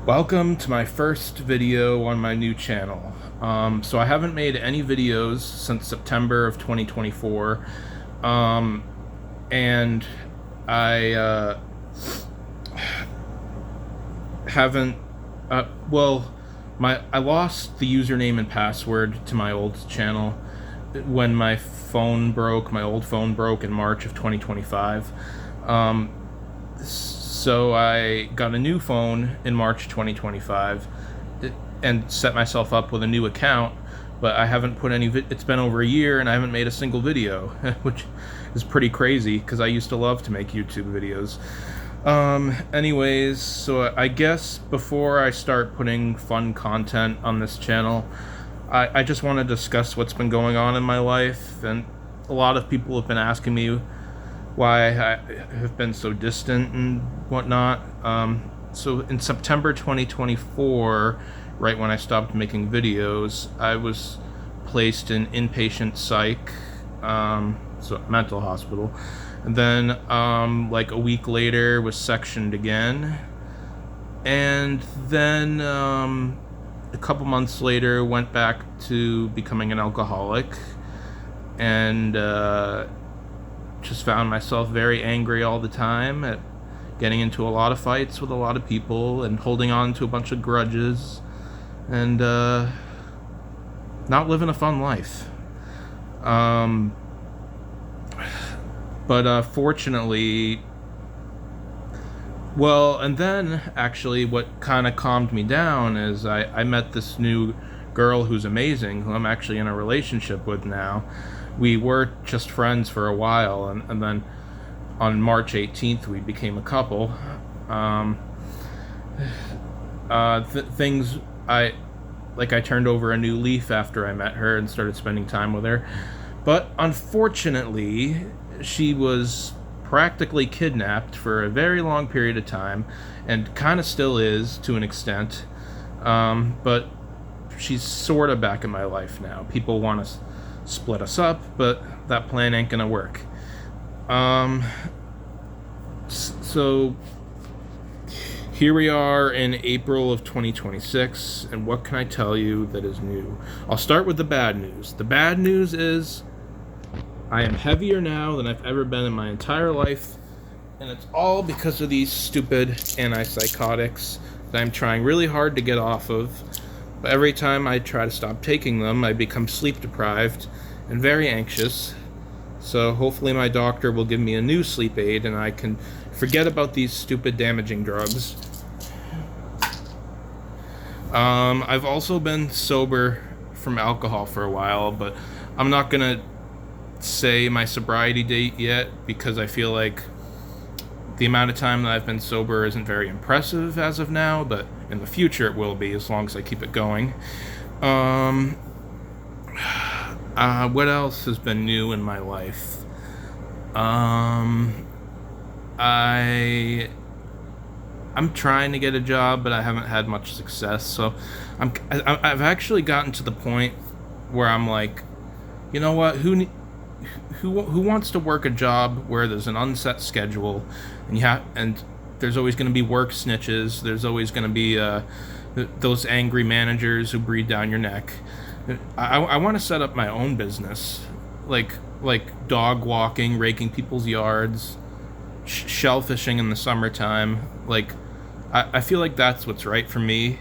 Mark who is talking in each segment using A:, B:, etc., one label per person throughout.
A: Welcome to my first video on my new channel. So I haven't made any videos since September of 2024, and I haven't. Well, I lost the username and password to my old channel when my phone broke. My old phone broke in March of 2025. So I got a new phone in March 2025 and set myself up with a new account, but I haven't put any it's been over a year and I haven't made a single video, which is pretty crazy because I used to love to make YouTube videos. Anyways, so I guess before I start putting fun content on this channel, I just want to discuss what's been going on in my life, and a lot of people have been asking me why I have been so distant and whatnot. So in September 2024, right when I stopped making videos, I was placed in inpatient psych, so mental hospital. And then, like a week later, was sectioned again. And then, a couple months later, went back to becoming an alcoholic. And, just found myself very angry all the time at getting into a lot of fights with a lot of people and holding on to a bunch of grudges and not living a fun life. But fortunately, well, and then actually what kind of calmed me down is I met this new girl who's amazing, who I'm actually in a relationship with now. We were just friends for a while, and then on March 18th we became a couple. Things I turned over a new leaf after I met her and started spending time with her. But unfortunately, she was practically kidnapped for a very long period of time, and kind of still is to an extent. But she's sort of back in my life now. People want to split us up, but that plan ain't gonna work. So here we are in April of 2026, and what can I tell you that is new? I'll start with the bad news. The bad news is I am heavier now than I've ever been in my entire life, and it's all because of these stupid antipsychotics that I'm trying really hard to get off of. But every time I try to stop taking them, I become sleep deprived and very anxious. So hopefully my doctor will give me a new sleep aid and I can forget about these stupid damaging drugs. I've also been sober from alcohol for a while, but I'm not gonna say my sobriety date yet because I feel like the amount of time that I've been sober isn't very impressive as of now, but in the future it will be as long as I keep it going. What else has been new in my life? I'm trying to get a job, but I haven't had much success. So I've actually gotten to the point where I'm like, you know what? Who wants to work a job where there's an unset schedule, and there's always going to be work snitches. There's always going to be those angry managers who breathe down your neck. I want to set up my own business, like dog walking, raking people's yards, shellfishing in the summertime. Like, I feel like that's what's right for me,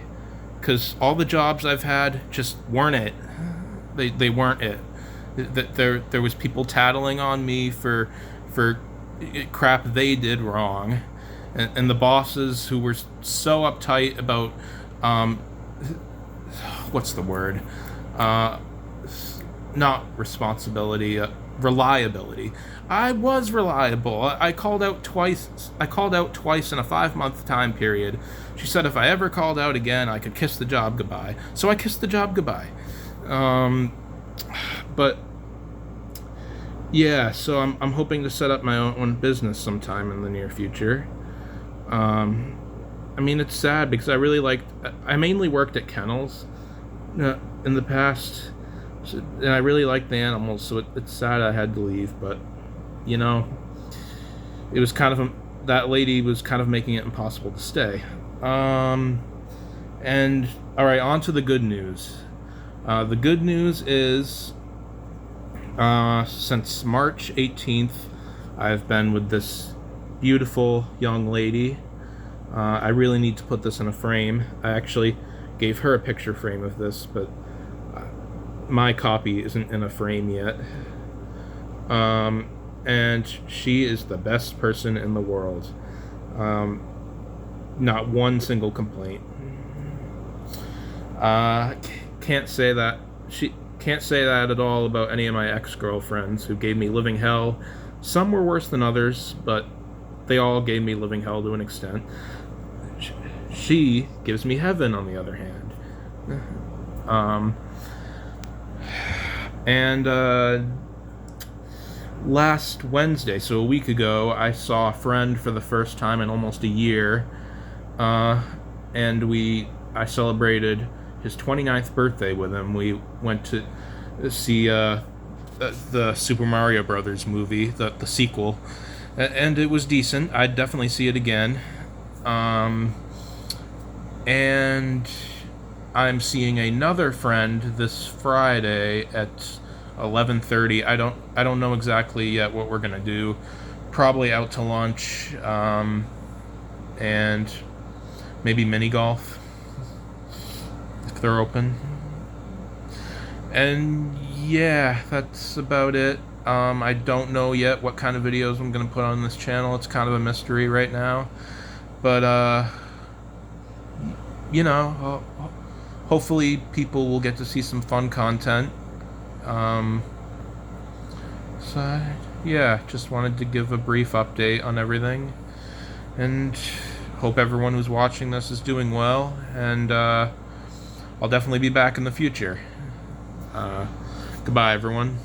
A: because all the jobs I've had just weren't it. They weren't it. That there was people tattling on me for crap they did wrong, and the bosses who were so uptight about what's the word, not responsibility, reliability. I was reliable. I called out twice in a 5-month time period. She said if I ever called out again I could kiss the job goodbye, so I kissed the job goodbye. But yeah, so I'm hoping to set up my own business sometime in the near future. I mean, it's sad because I mainly worked at kennels in the past, and I really liked the animals, so it's sad I had to leave, but, you know, it was kind of, that lady was kind of making it impossible to stay. And all right, on to the good news. The good news is, since March 18th, I've been with this beautiful young lady. I really need to put this in a frame. I actually gave her a picture frame of this, but my copy isn't in a frame yet. And she is the best person in the world. Not one single complaint. Can't say that at all about any of my ex-girlfriends who gave me living hell. Some were worse than others, but they all gave me living hell to an extent. She gives me heaven, on the other hand. Last Wednesday, so a week ago, I saw a friend for the first time in almost a year, and I celebrated his 29th birthday with him. We went to see the Super Mario Brothers movie, the sequel, and it was decent. I'd definitely see it again. And I'm seeing another friend this Friday at 11:30. I don't know exactly yet what we're gonna do. Probably out to lunch, and maybe mini golf if they're open. And yeah, that's about it. I don't know yet what kind of videos I'm gonna put on this channel. It's kind of a mystery right now, but hopefully people will get to see some fun content. So yeah, just wanted to give a brief update on everything, and hope everyone who's watching this is doing well, and I'll definitely be back in the future. Goodbye, everyone.